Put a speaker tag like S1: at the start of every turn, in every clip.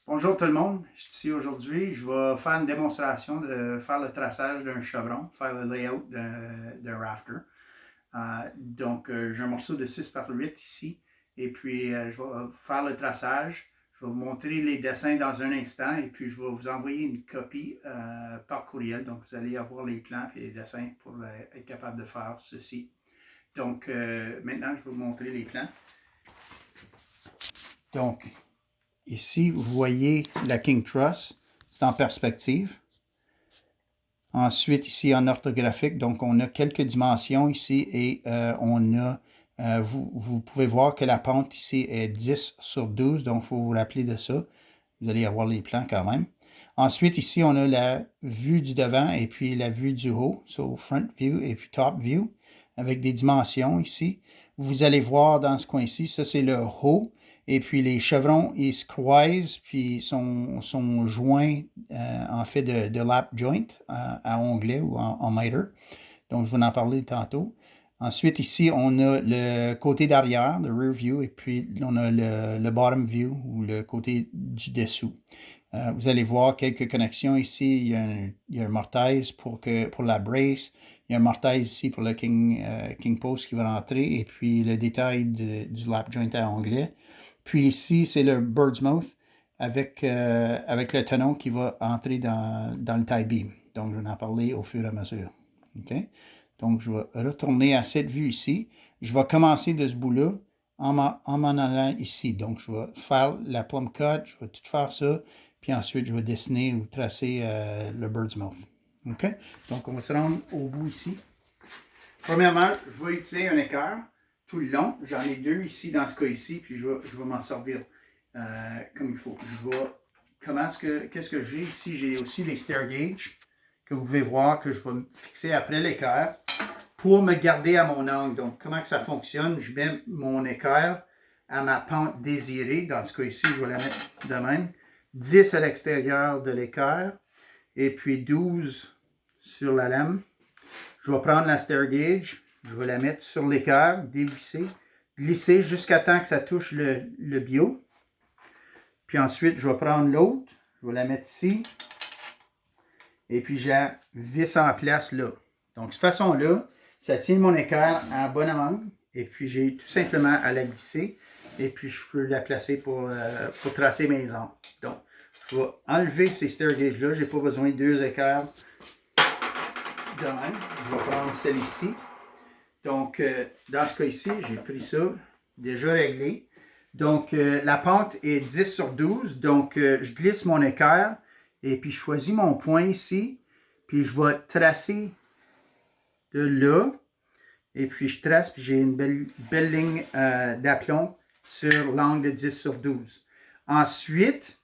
S1: Bonjour tout le monde, je suis ici aujourd'hui. Je vais faire une démonstration de faire le traçage d'un chevron, faire le layout d'un rafter. J'ai un morceau de 6 par 8 ici et puis je vais faire le traçage. Je vais vous montrer les dessins dans un instant et puis je vais vous envoyer une copie par courriel. Donc vous allez avoir les plans et les dessins pour être capable de faire ceci. Maintenant, je vais vous montrer les plans. Donc, ici, vous voyez la King Truss, c'est en perspective. Ensuite, ici, en orthographique, donc on a quelques dimensions ici et vous pouvez voir que la pente ici est 10 sur 12, donc il faut vous rappeler de ça. Vous allez avoir les plans quand même. Ensuite, ici, on a la vue du devant et puis la vue du haut, so front view et puis top view, avec des dimensions ici. Vous allez voir dans ce coin-ci, ça c'est le haut. Et puis les chevrons, ils se croisent, puis sont joints en fait de lap joint à onglet ou en miter. Donc, je vais en parler tantôt. Ensuite, ici, on a le côté d'arrière, le rear view, et puis on a le bottom view ou le côté du dessous. Vous allez voir quelques connexions ici. Il y a un mortaise pour la brace. Il y a un mortaise ici pour le King Post qui va rentrer. Et puis le détail du lap joint à onglet. Puis ici, c'est le bird's mouth avec le tenon qui va entrer dans le tie beam. Donc, je vais en parler au fur et à mesure. OK? Donc, je vais retourner à cette vue ici. Je vais commencer de ce bout-là en m'en allant ici. Donc, je vais faire la plumb cut. Je vais tout faire ça. Puis ensuite, je vais dessiner ou tracer le bird's mouth. OK? Donc, on va se rendre au bout ici. Premièrement, je vais utiliser un équerre tout le long. J'en ai deux ici dans ce cas ici, puis je vais m'en servir comme il faut. Qu'est-ce que j'ai ici? J'ai aussi les stair gauge que vous pouvez voir que je vais me fixer après l'équerre pour me garder à mon angle. Donc, comment que ça fonctionne? Je mets mon équerre à ma pente désirée. Dans ce cas ici, je vais la mettre de même. 10 à l'extérieur de l'équerre et puis 12 sur la lame. Je vais prendre la stair gauge, je vais la mettre sur l'équerre, dévisser, glisser jusqu'à temps que ça touche le bio. Puis ensuite, je vais prendre l'autre, je vais la mettre ici. Et puis, je la visse en place là. Donc, de cette façon-là, ça tient mon équerre à bon angle. Et puis, j'ai tout simplement à la glisser. Et puis, je peux la placer pour tracer mes angles. Donc, je vais enlever ces stair gauges-là. Je n'ai pas besoin de deux équerres de même. Je vais prendre celle ici. Donc, dans ce cas ici, j'ai pris ça, déjà réglé. Donc, la pente est 10 sur 12. Donc, je glisse mon équerre et puis je choisis mon point ici. Puis, je vais tracer de là. Et puis, je trace, puis j'ai une belle ligne d'aplomb sur l'angle de 10 sur 12. Ensuite,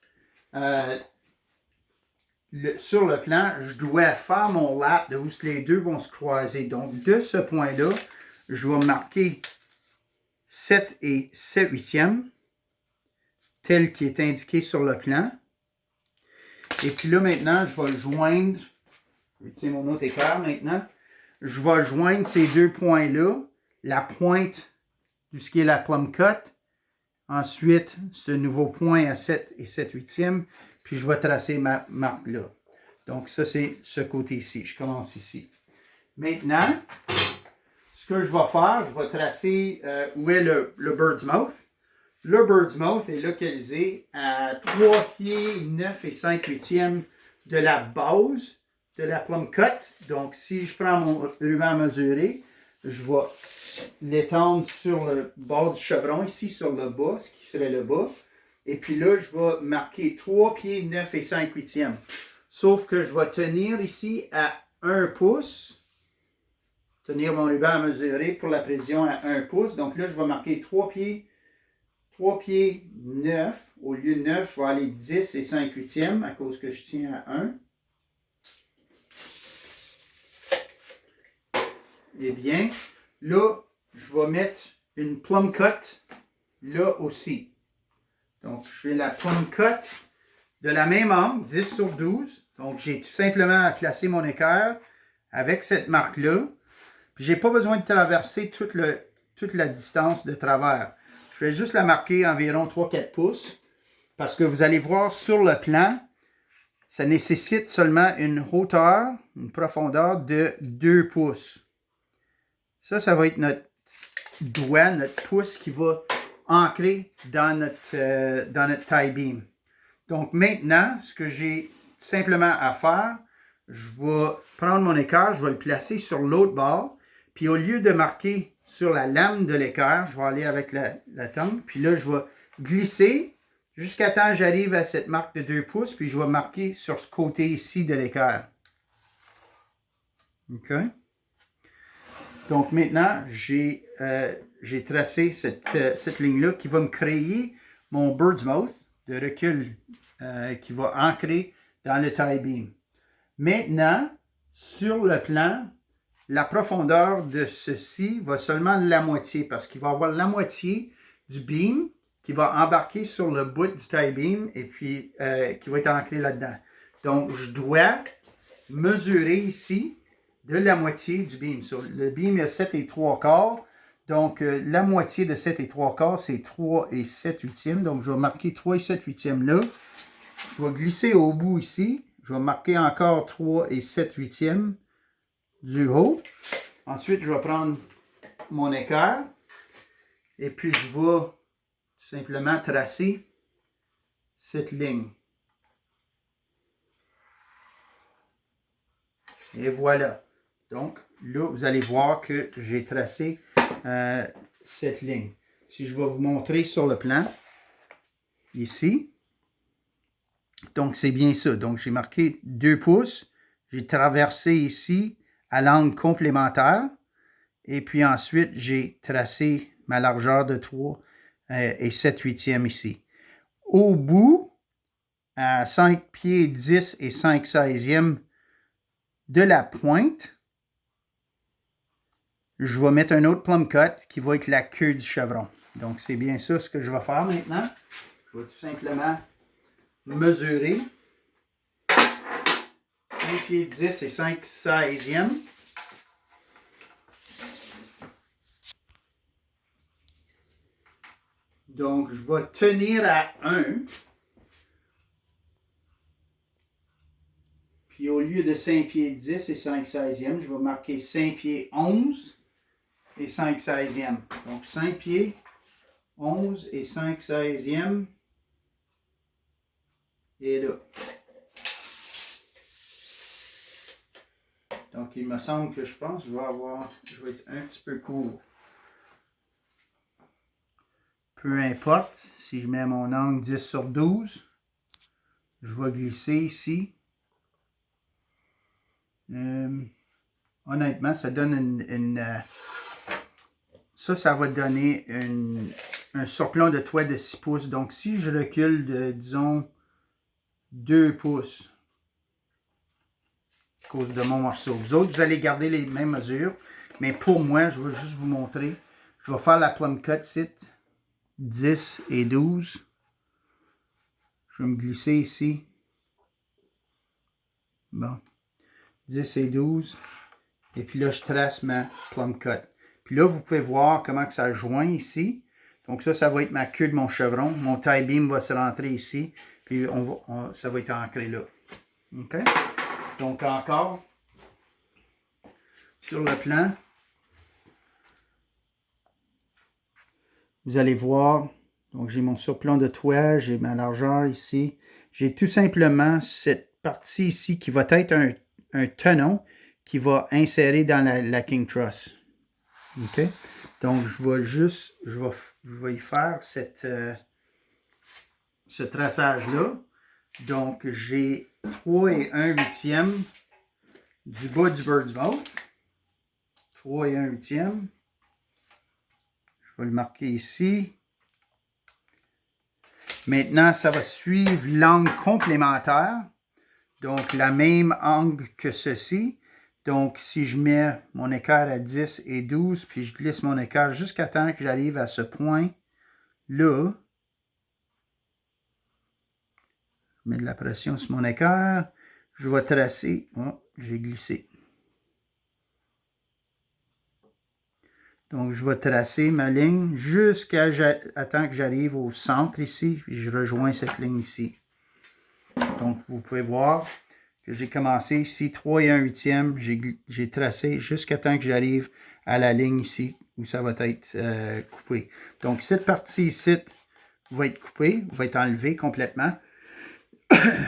S1: sur le plan, je dois faire mon lap de où les deux vont se croiser. Donc, de ce point-là, je vais marquer 7 et 7 huitièmes, tel qu'il est indiqué sur le plan. Et puis là, maintenant, je vais joindre, je vais utiliser mon autre équerre maintenant, je vais joindre ces deux points-là, la pointe de ce qui est la plumb cut, ensuite ce nouveau point à 7 et 7 huitièmes, puis je vais tracer ma marque là. Donc ça, c'est ce côté-ci. Je commence ici. Maintenant, ce que je vais faire, je vais tracer où est le bird's mouth. Le bird's mouth est localisé à 3 pieds 9 et 5 huitièmes de la base de la plumb cut. Donc, si je prends mon ruban à mesurer, je vais l'étendre sur le bord du chevron, ici sur le bas, ce qui serait le bas. Et puis là, je vais marquer 3 pieds 9 et 5 huitièmes. Sauf que je vais tenir ici à 1 pouce. Tenir mon ruban à mesurer pour la précision à 1 pouce. Donc là, je vais marquer 3 pieds 9. Au lieu de 9, je vais aller 10 et 5 huitièmes à cause que je tiens à 1. Eh bien, là, je vais mettre une plumb cut là aussi. Donc, je fais la plumb cut de la même angle, 10 sur 12. Donc, j'ai tout simplement à placer mon équerre avec cette marque-là. Puis, je n'ai pas besoin de traverser toute la distance de travers. Je vais juste la marquer environ 3-4 pouces. Parce que vous allez voir sur le plan, ça nécessite seulement une hauteur, une profondeur de 2 pouces. Ça va être notre doigt, notre pouce qui va ancrer dans notre tie beam. Donc maintenant, ce que j'ai simplement à faire, je vais prendre mon équerre, je vais le placer sur l'autre bord, puis au lieu de marquer sur la lame de l'équerre, je vais aller avec la tongue, puis là, je vais glisser jusqu'à temps que j'arrive à cette marque de 2 pouces, puis je vais marquer sur ce côté ici de l'équerre. OK? Donc maintenant, j'ai tracé cette ligne-là qui va me créer mon bird's mouth de recul qui va ancrer dans le tie beam. Maintenant, sur le plan, la profondeur de ceci va seulement la moitié parce qu'il va avoir la moitié du beam qui va embarquer sur le bout du tie beam et puis qui va être ancré là-dedans. Donc, je dois mesurer ici de la moitié du beam. Sur le beam, il y a 7 et 3 quarts. Donc, la moitié de 7 et 3 quarts, c'est 3 et 7 huitièmes. Donc, je vais marquer 3 et 7 huitièmes là. Je vais glisser au bout ici. Je vais marquer encore 3 et 7 huitièmes du haut. Ensuite, je vais prendre mon équerre et puis je vais tout simplement tracer cette ligne. Et voilà. Donc, là, vous allez voir que j'ai tracé cette ligne. Si je vais vous montrer sur le plan, ici, donc c'est bien ça. Donc, j'ai marqué 2 pouces. J'ai traversé ici à l'angle complémentaire. Et puis ensuite, j'ai tracé ma largeur de 3 et 7 huitièmes ici. Au bout, à 5 pieds 10 et 5 seizièmes de la pointe, je vais mettre un autre plumb cut qui va être la queue du chevron. Donc, c'est bien ça ce que je vais faire maintenant. Je vais tout simplement mesurer 5 pieds 10 et 5 seizièmes. Donc, je vais tenir à 1. Puis, au lieu de 5 pieds 10 et 5 seizièmes, je vais marquer 5 pieds 11 et 5 seizièmes. Donc, 5 pieds, 11 et 5 seizièmes. Et là. Donc, il me semble que je pense que je vais être un petit peu court. Peu importe, si je mets mon angle 10 sur 12, je vais glisser ici. Honnêtement, ça donne ça va donner un surplomb de toit de 6 pouces. Donc, si je recule de, disons, 2 pouces à cause de mon morceau. Vous autres, vous allez garder les mêmes mesures. Mais pour moi, je vais juste vous montrer. Je vais faire la plumb cut ici. 10 et 12. Je vais me glisser ici. Bon. 10 et 12. Et puis là, je trace ma plumb cut. Puis là, vous pouvez voir comment que ça joint ici. Donc ça va être ma queue de mon chevron. Mon tie beam va se rentrer ici. Puis ça va être ancré là. OK? Donc encore, sur le plan, vous allez voir, donc j'ai mon surplomb de toit, j'ai ma largeur ici. J'ai tout simplement cette partie ici qui va être un tenon qui va insérer dans la King Truss. OK? Donc, je vais y faire ce traçage-là. Donc, j'ai 3 et 1 huitième du bas du bird's mouth. 3 et 1 huitième. Je vais le marquer ici. Maintenant, ça va suivre l'angle complémentaire. Donc, la même angle que ceci. Donc, si je mets mon équerre à 10 et 12, puis je glisse mon équerre jusqu'à temps que j'arrive à ce point-là, je mets de la pression sur mon équerre, je vais tracer. Oh, j'ai glissé. Donc, je vais tracer ma ligne jusqu'à temps que j'arrive au centre ici, puis je rejoins cette ligne ici. Donc, vous pouvez voir que j'ai commencé ici 3 et 1/8. J'ai tracé jusqu'à temps que j'arrive à la ligne ici, où ça va être coupé. Donc, cette partie ici va être coupée, va être enlevée complètement.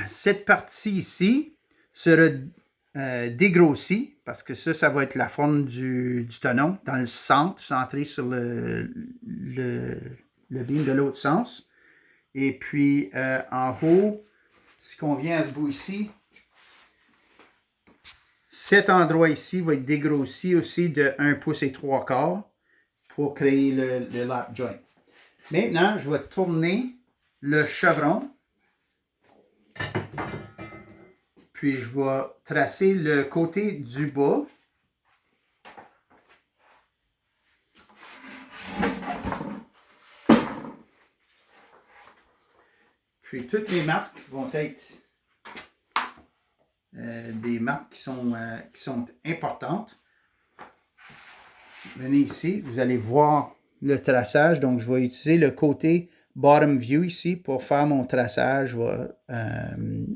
S1: Cette partie ici sera dégrossie, parce que ça va être la forme du tenon dans le centre, centré sur le beam de l'autre sens. Et puis en haut, si on vient à ce bout ici, cet endroit ici va être dégrossi aussi de 1 pouce et 3/4 pour créer le lap joint. Maintenant, je vais tourner le chevron. Puis je vais tracer le côté du bas. Puis toutes les marques vont être des marques qui sont importantes. Venez ici, vous allez voir le traçage. Donc je vais utiliser le côté bottom view ici pour faire mon traçage. Je vais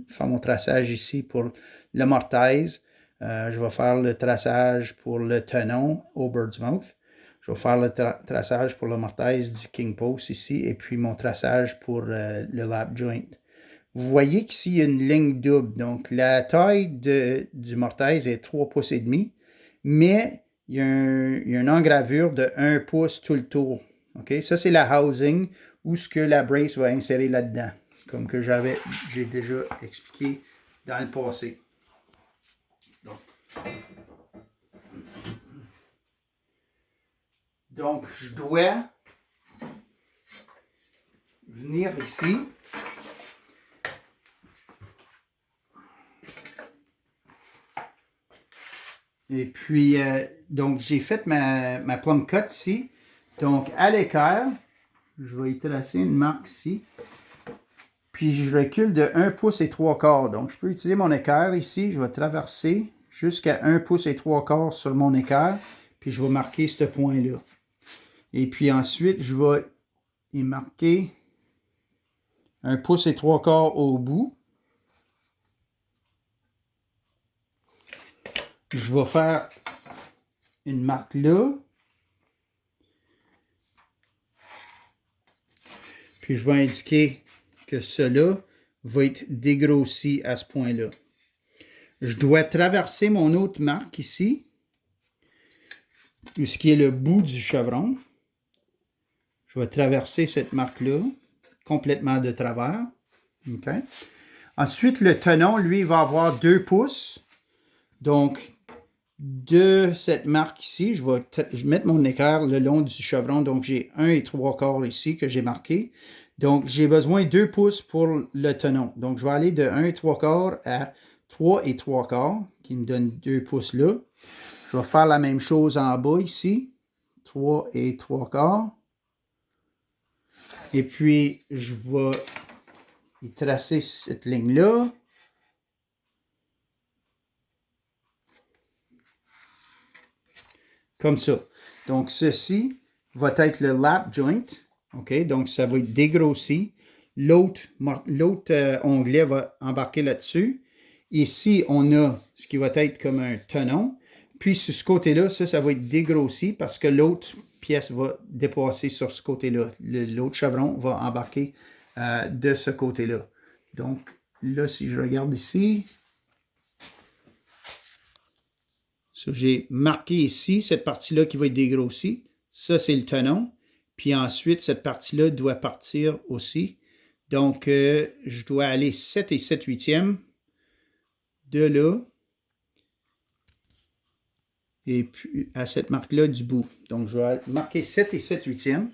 S1: faire mon traçage ici pour le mortaise. Je vais faire le traçage pour le tenon au bird's mouth. Je vais faire le traçage pour le mortaise du king post ici et puis mon traçage pour le lap joint. Vous voyez qu'ici, il y a une ligne double. Donc, la taille du mortaise est 3 pouces et demi, mais il y a une engravure de 1 pouce tout le tour. Okay? Ça, c'est la housing où ce que la brace va insérer là-dedans, comme que j'ai déjà expliqué dans le passé. Donc, je dois venir ici. Et puis, donc, j'ai fait ma plumb cut ici. Donc, à l'équerre, je vais y tracer une marque ici. Puis, je recule de 1 pouce et 3/4. Donc, je peux utiliser mon équerre ici. Je vais traverser jusqu'à 1 pouce et 3/4 sur mon équerre. Puis, je vais marquer ce point-là. Et puis, ensuite, je vais y marquer 1 pouce et 3/4 au bout. Je vais faire une marque là. Puis, je vais indiquer que cela va être dégrossi à ce point-là. Je dois traverser mon autre marque ici, ce qui est le bout du chevron. Je vais traverser cette marque-là, complètement de travers. Okay. Ensuite, le tenon, lui, va avoir 2 pouces. Donc, de cette marque ici, je vais mettre mon équerre le long du chevron. Donc, j'ai 1 et 3/4 ici que j'ai marqué. Donc, j'ai besoin de 2 pouces pour le tenon. Donc, je vais aller de 1 et 3/4 à 3 et 3/4, qui me donne 2 pouces là. Je vais faire la même chose en bas ici. 3 et 3/4. Et puis, je vais y tracer cette ligne-là. Comme ça. Donc, ceci va être le lap joint. OK? Donc, ça va être dégrossi. L'autre onglet va embarquer là-dessus. Ici, on a ce qui va être comme un tenon. Puis, sur ce côté-là, ça va être dégrossi parce que l'autre pièce va dépasser sur ce côté-là. L'autre chevron va embarquer de ce côté-là. Donc, là, si je regarde ici, j'ai marqué ici cette partie-là qui va être dégrossie. Ça, c'est le tenon. Puis ensuite, cette partie-là doit partir aussi. Donc, je dois aller 7 et 7/8 de là. Et puis, à cette marque-là du bout. Donc, je vais marquer 7 et 7/8.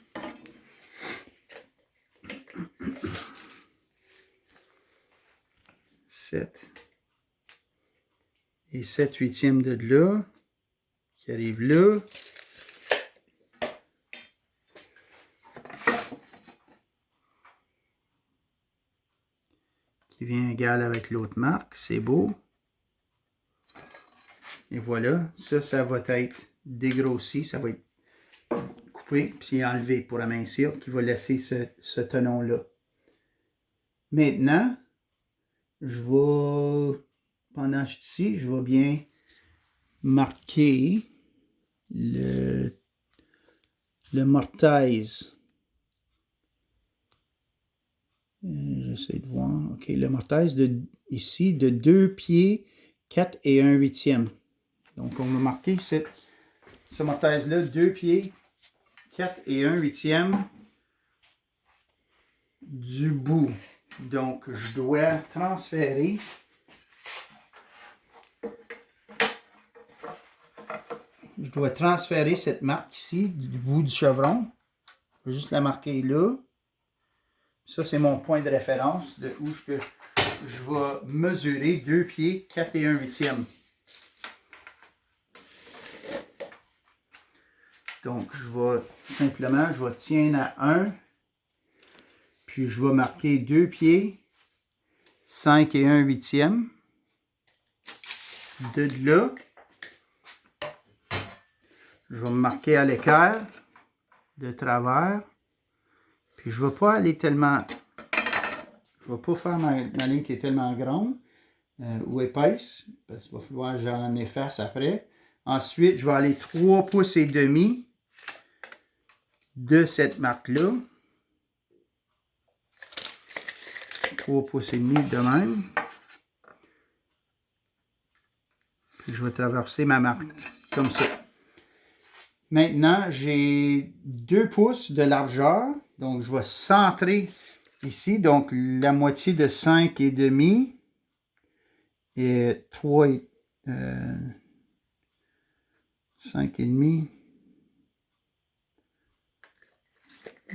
S1: Et 7/8 de là, qui arrive là. Qui vient égal avec l'autre marque, c'est beau. Et voilà, ça va être dégrossi, ça va être couper puis enlever pour amincir, qui va laisser ce tenon-là. Maintenant, pendant que je suis ici, je vais bien marquer le mortaise. J'essaie de voir. OK, le mortaise ici de 2 pieds 4 et 1/8. Donc, on va marquer ce mortaise-là, 2 pieds 4 et 1/8 du bout. Donc, je dois transférer cette marque ici du bout du chevron. Je vais juste la marquer là. Ça, c'est mon point de référence de où je vais mesurer 2 pieds 4 et 1/8. Donc, je vais tiendre à 1. Puis, je vais marquer 2 pieds 5 et 1/8. De là, je vais me marquer à l'équerre de travers. Puis je ne vais pas aller tellement... Je ne vais pas faire ma ligne qui est tellement grande ou épaisse, parce qu'il va falloir que j'en efface après. Ensuite, je vais aller 3 pouces et demi de cette marque-là. 3 pouces et demi de même. Puis je vais traverser ma marque comme ça. Maintenant, j'ai 2 pouces de largeur. Donc, je vais centrer ici. Donc, la moitié de 5 et demi et 3 et 5 et demi.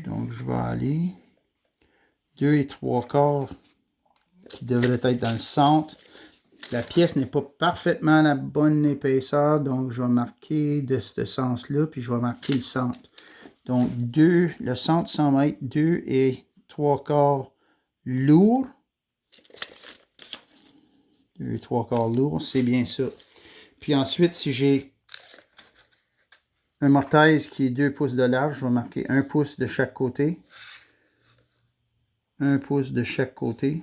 S1: Donc, je vais aller 2 et 3/4 qui devrait être dans le centre. La pièce n'est pas parfaitement à la bonne épaisseur, donc je vais marquer de ce sens-là, puis je vais marquer le centre. Donc, le centre 100 mètres, 2 et 3/4 lourd. 2 et 3/4 lourd, c'est bien ça. Puis ensuite, si j'ai un mortaise qui est 2 pouces de large, je vais marquer 1 pouce de chaque côté. 1 pouce de chaque côté.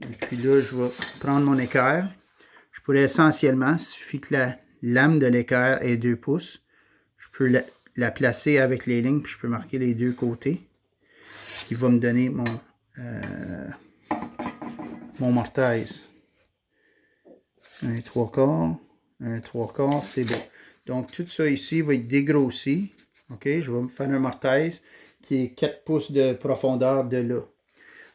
S1: Et puis là, je vais prendre mon équerre. Je pourrais essentiellement, il suffit que la lame de l'équerre ait 2 pouces. Je peux la placer avec les lignes, puis je peux marquer les deux côtés. Ce qui va me donner mon mortaise. 1 3/4, 1 3/4, c'est bon. Donc, tout ça ici va être dégrossi. OK, je vais me faire un mortaise qui est 4 pouces de profondeur de là.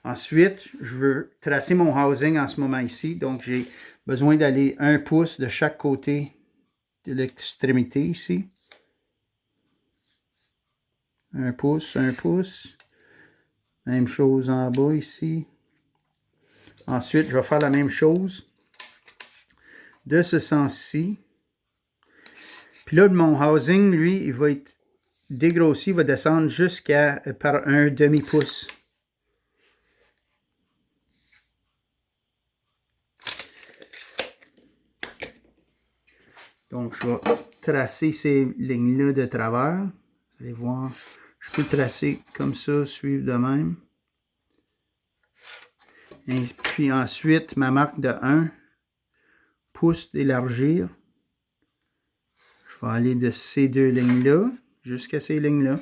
S1: Ensuite, je veux tracer mon housing en ce moment ici. Donc, j'ai besoin d'aller 1 pouce de chaque côté de l'extrémité ici. 1 pouce, 1 pouce. Même chose en bas ici. Ensuite, je vais faire la même chose de ce sens-ci. Puis là, mon housing, lui, il va être dégrossi, il va descendre jusqu'à par un demi-pouce. Donc, je vais tracer ces lignes-là de travers. Vous allez voir, je peux le tracer comme ça, suivre de même. Et puis ensuite, ma marque de 1 pouce d'élargir. Je vais aller de ces deux lignes-là jusqu'à ces lignes-là.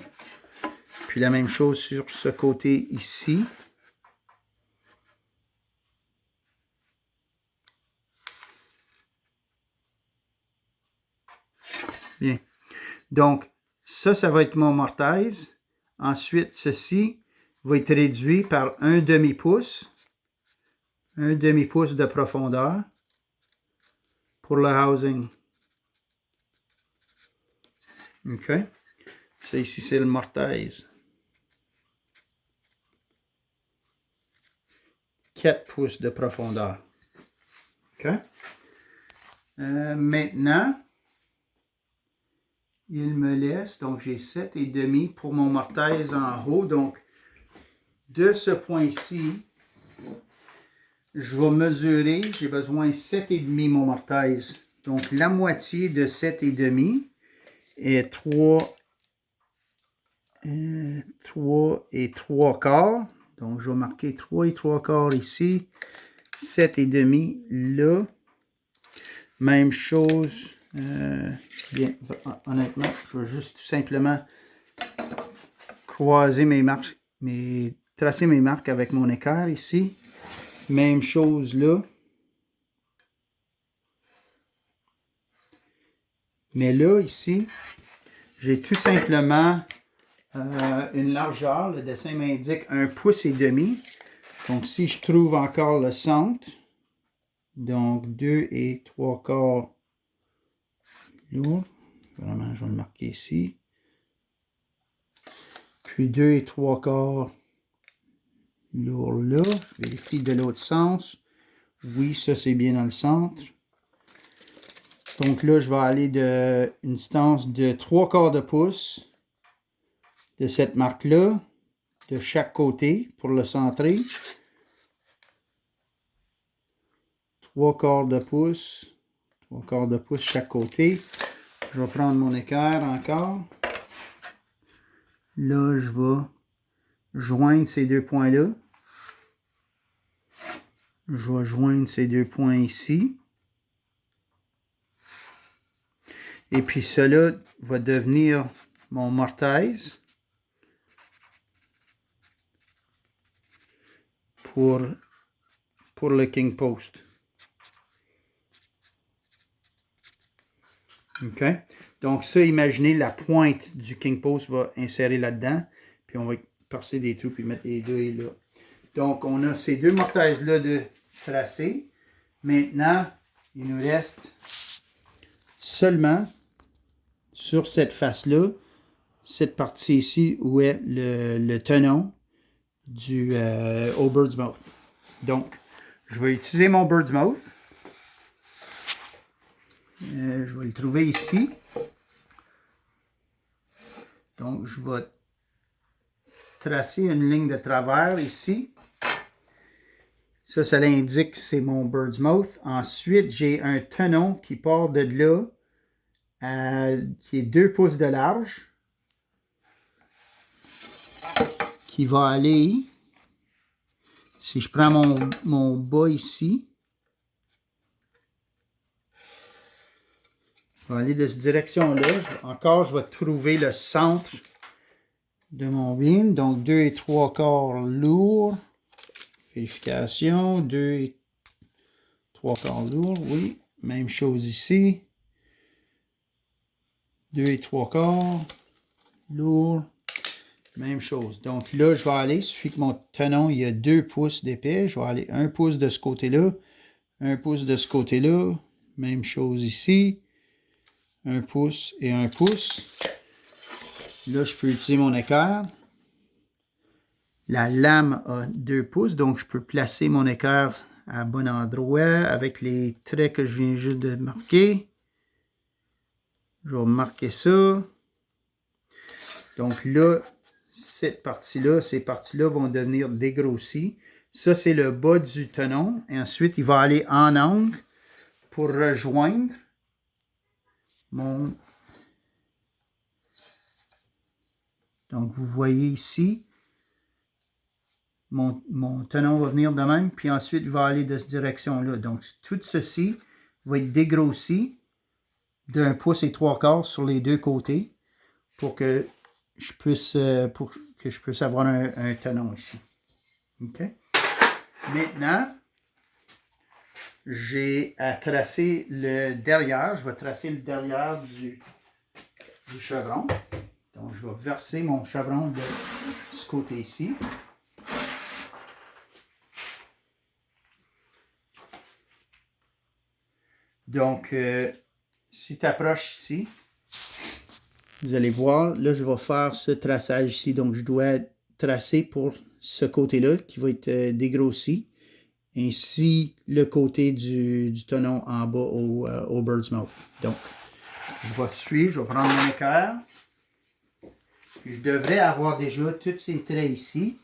S1: Puis la même chose sur ce côté ici. Bien. Donc, ça va être mon mortaise. Ensuite, ceci va être réduit par un demi-pouce. Un demi-pouce de profondeur pour le housing. OK? Ça ici, c'est le mortaise. 4 pouces de profondeur. OK? Maintenant, il me laisse, donc j'ai 7,5 pour mon mortaise en haut. Donc, de ce point-ci, je vais mesurer, j'ai besoin 7,5 mon mortaise. Donc, la moitié de 7,5. est 3 et 3 quarts. Donc, je vais marquer 3 et 3 quarts ici. 7 et demi là. Même chose. Bien, honnêtement, je vais juste tout simplement croiser mes marques, tracer mes marques avec mon équerre ici. Même chose là. Mais là, ici, j'ai tout simplement une largeur. Le dessin m'indique 1 pouce et demi. Donc, si je trouve encore le centre, donc 2 et 3 quarts lourd. Vraiment, je vais le marquer ici. Puis 2 et 3 quarts lourd là. Je vérifie de l'autre sens. Oui, ça c'est bien dans le centre. Donc là, je vais aller d'une distance de 3 quarts de pouce de cette marque-là, de chaque côté pour le centrer. 3 quarts de pouce. 3 quarts de pouce chaque côté. Je vais prendre mon équerre encore. Là, je vais joindre ces deux points-là. Je vais joindre ces deux points ici. Et puis cela va devenir mon mortaise pour le king post. OK? Donc ça, imaginez la pointe du king post va insérer là-dedans. Puis on va percer des trous puis mettre les deux là. Donc on a ces deux mortaises-là de tracés. Maintenant, il nous reste seulement sur cette face-là, cette partie ici où est le tenon au bird's mouth. Donc, je vais utiliser mon bird's mouth. Je vais le trouver ici. Donc, je vais tracer une ligne de travers ici. Ça l'indique que c'est mon bird's mouth. Ensuite, j'ai un tenon qui part de là, qui est 2 pouces de large, qui va aller, si je prends mon bas ici, je vais aller de cette direction-là. Encore, je vais trouver le centre de mon beam. Donc, 2 et 3 quarts lourd. Vérification. 2 et 3 quarts lourd. Oui. Même chose ici. 2 et 3 quarts lourd. Même chose. Donc là, je vais aller, il suffit que mon tenon, il y a 2 pouces d'épais. Je vais aller 1 pouce de ce côté-là. 1 pouce de ce côté-là. Même chose ici. 1 pouce et 1 pouce. Là, je peux utiliser mon équerre. La lame a 2 pouces, donc je peux placer mon équerre à bon endroit avec les traits que je viens juste de marquer. Je vais marquer ça. Donc là, cette partie-là, ces parties-là vont devenir dégrossies. Ça, c'est le bas du tenon. Et ensuite, il va aller en angle pour rejoindre mon... Donc, vous voyez ici, mon tenon va venir de même, puis ensuite, il va aller de cette direction-là. Donc, tout ceci va être dégrossi d'1 pouce et 3 quarts sur les deux côtés pour que je puisse, avoir un tenon ici. OK? Maintenant, j'ai à tracer le derrière. Je vais tracer le derrière du chevron. Donc, je vais verser mon chevron de ce côté ici. Donc, si tu approches ici, vous allez voir, là, je vais faire ce traçage ici. Donc, je dois tracer pour ce côté-là qui va être dégrossi. Ainsi, le côté du tenon en bas au bird's mouth. Donc, je vais suivre, je vais prendre mon équerre. Je devrais avoir déjà tous ces traits ici.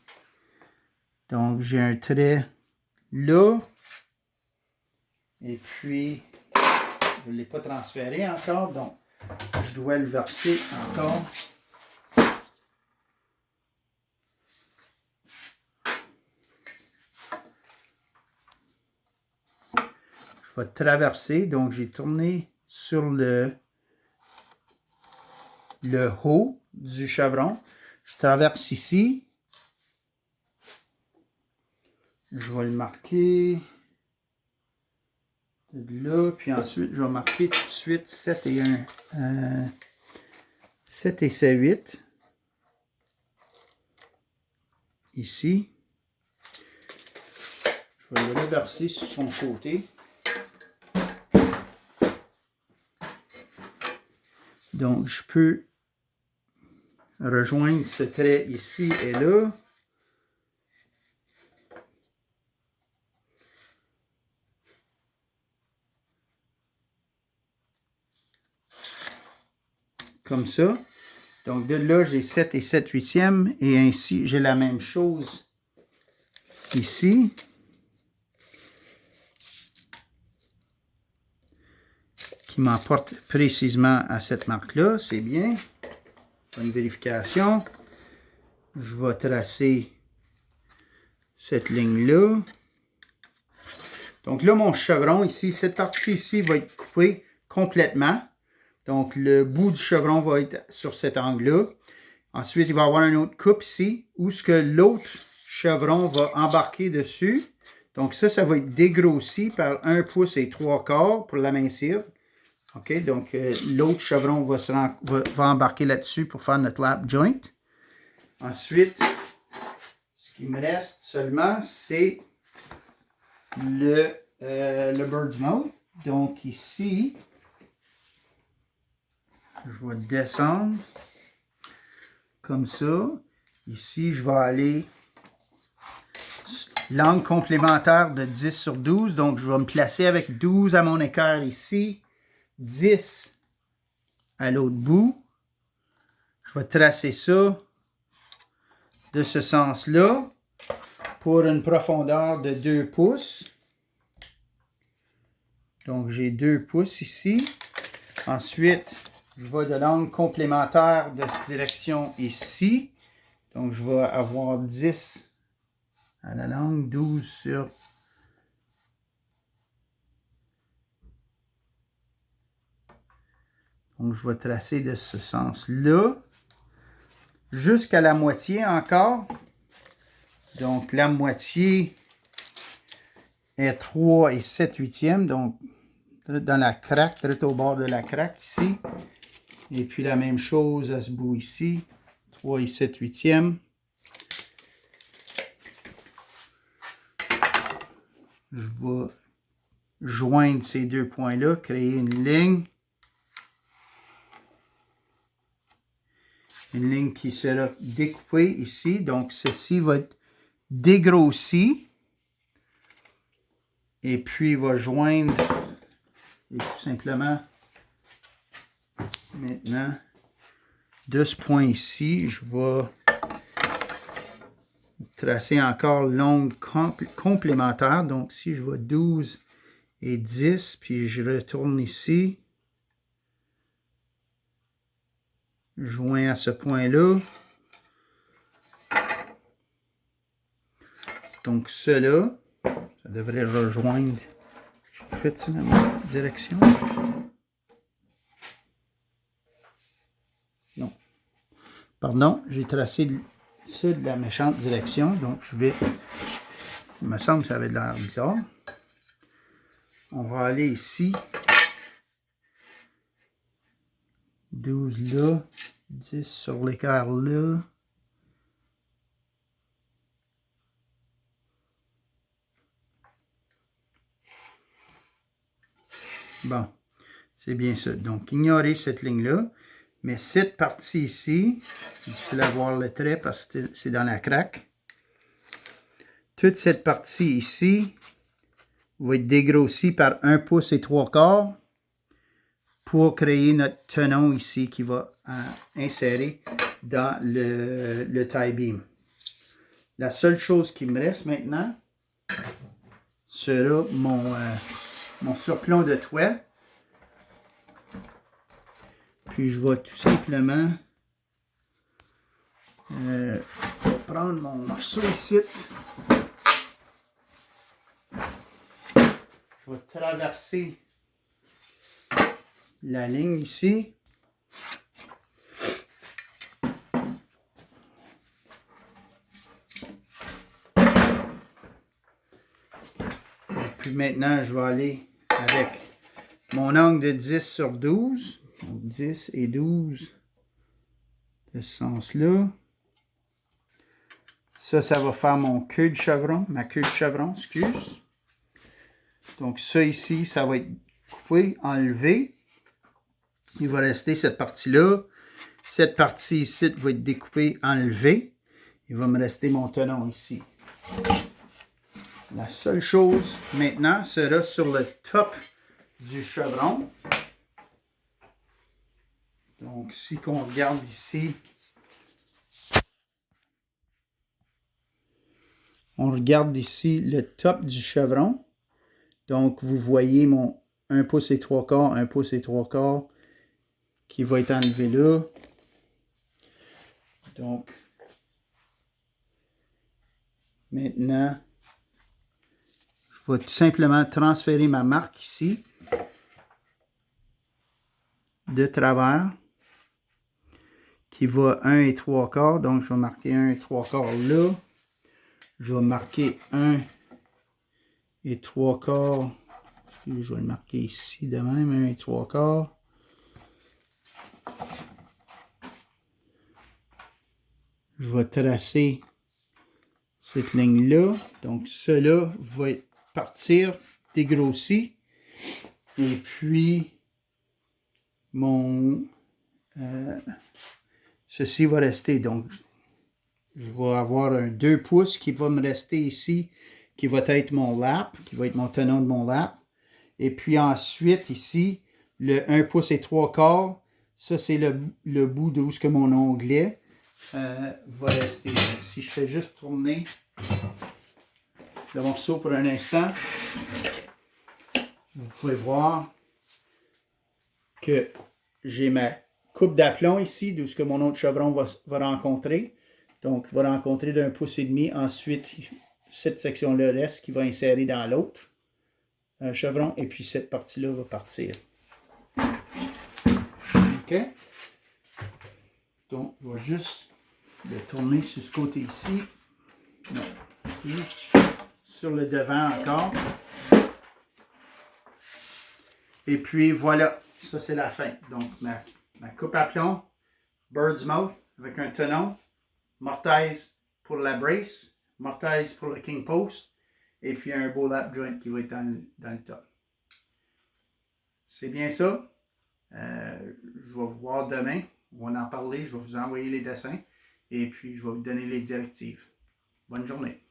S1: Donc, j'ai un trait là. Et puis, je ne l'ai pas transféré encore. Donc, Je dois le verser encore. Je vais traverser, donc j'ai tourné sur le haut du chevron. Je traverse ici. Je vais le marquer de là, puis ensuite je vais marquer tout de suite 7 et 1. 7 et C8. Ici. Je vais le reverser sur son côté. Donc, je peux rejoindre ce trait ici et là. Comme ça. Donc, de là, j'ai 7 et 7/8. Et ainsi, j'ai la même chose ici. Qui m'emporte précisément à cette marque-là. C'est bien. Bonne vérification. Je vais tracer cette ligne-là. Donc là, mon chevron ici, cette partie ici va être coupée complètement. Donc, le bout du chevron va être sur cet angle-là. Ensuite, il va y avoir une autre coupe ici où ce que l'autre chevron va embarquer dessus. Donc, ça va être dégrossi par 1 pouce et 3/4 pour l'amincir. OK, donc l'autre chevron va embarquer là-dessus pour faire notre lap joint. Ensuite, ce qui me reste seulement, c'est le bird's mouth. Donc ici, je vais descendre comme ça. Ici, je vais aller l'angle complémentaire de 10/12. Donc, je vais me placer avec 12 à mon équerre ici. 10 à l'autre bout. Je vais tracer ça de ce sens-là pour une profondeur de 2 pouces. Donc, j'ai 2 pouces ici. Ensuite, je vais de l'angle complémentaire de cette direction ici. Donc, je vais avoir 10 à la longue, 12 sur... Donc, je vais tracer de ce sens-là jusqu'à la moitié encore. Donc, la moitié est 3 et 7/8. Donc, dans la craque, direct au bord de la craque ici. Et puis, la même chose à ce bout ici. 3 et 7/8. Je vais joindre ces deux points-là, créer une ligne. Une ligne qui sera découpée ici. Donc, ceci va être dégrossi. Et puis, il va joindre, et tout simplement, maintenant, de ce point ici, je vais tracer encore l'ongle complémentaire. Donc, si je vais 12 et 10, puis je retourne ici, joint à ce point-là. Donc, cela, ça devrait rejoindre. J'ai fait ça dans ma direction. Non. Pardon, j'ai tracé ça de la méchante direction. Donc, je vais... Il me semble que ça avait de l'air bizarre. On va aller ici. 12 là. 10 sur l'écart là. Bon, c'est bien ça. Donc, ignorez cette ligne-là. Mais cette partie ici, difficile à voir le trait parce que c'est dans la craque. Toute cette partie ici va être dégrossie par 1 pouce et 3/4 pour créer notre tenon ici qui va insérer dans le tie beam. La seule chose qui me reste maintenant sera mon surplomb de toit. Puis je vais tout simplement prendre mon morceau ici. Je vais traverser la ligne ici. Puis maintenant, je vais aller avec mon angle de 10 sur 12. Donc 10 et 12 de ce sens-là. Ça va faire mon queue de chevron, ma queue de chevron, excuse. Donc ça ici, ça va être coupé, enlevé. Il va rester cette partie-là. Cette partie ici va être découpée, enlevée. Il va me rester mon tenon ici. La seule chose maintenant sera sur le top du chevron. Donc si on regarde ici, on regarde ici le top du chevron. Donc vous voyez mon 1 pouce et 3/4, 1 pouce et 3/4 qui va être enlevé là. Donc maintenant, je vais tout simplement transférer ma marque ici de travers qui va 1 et 3/4. Donc je vais marquer 1 et 3/4 là. Je vais marquer 1 et 3/4. Je vais le marquer ici de même, 1 et 3/4. Je vais tracer cette ligne-là. Donc, cela va partir dégrossi. Et puis, ceci va rester. Donc, je vais avoir un 2 pouces qui va me rester ici, qui va être mon lap, qui va être mon tenon de mon lap. Et puis ensuite, ici, le 1 pouce et 3/4, ça c'est le bout d'où ce que mon onglet va rester. Donc, si je fais juste tourner le morceau pour un instant, vous pouvez voir que j'ai ma coupe d'aplomb ici, d'où ce que mon autre chevron va rencontrer. Donc, il va rencontrer d'1 pouce et demi. Ensuite, cette section-là reste qui va insérer dans l'autre chevron. Et puis, cette partie-là va partir. OK? Donc, je vais juste le tourner sur ce côté ici. Non. Sur le devant encore. Et puis, voilà. Ça, c'est la fin. Donc, ma coupe à plomb, bird's mouth, avec un tenon, mortaise pour la brace, mortaise pour le king post, et puis un beau lap joint qui va être dans le top. C'est bien ça. Je vais vous voir demain. On va en parler. Je vais vous envoyer les dessins. Et puis, je vais vous donner les directives. Bonne journée.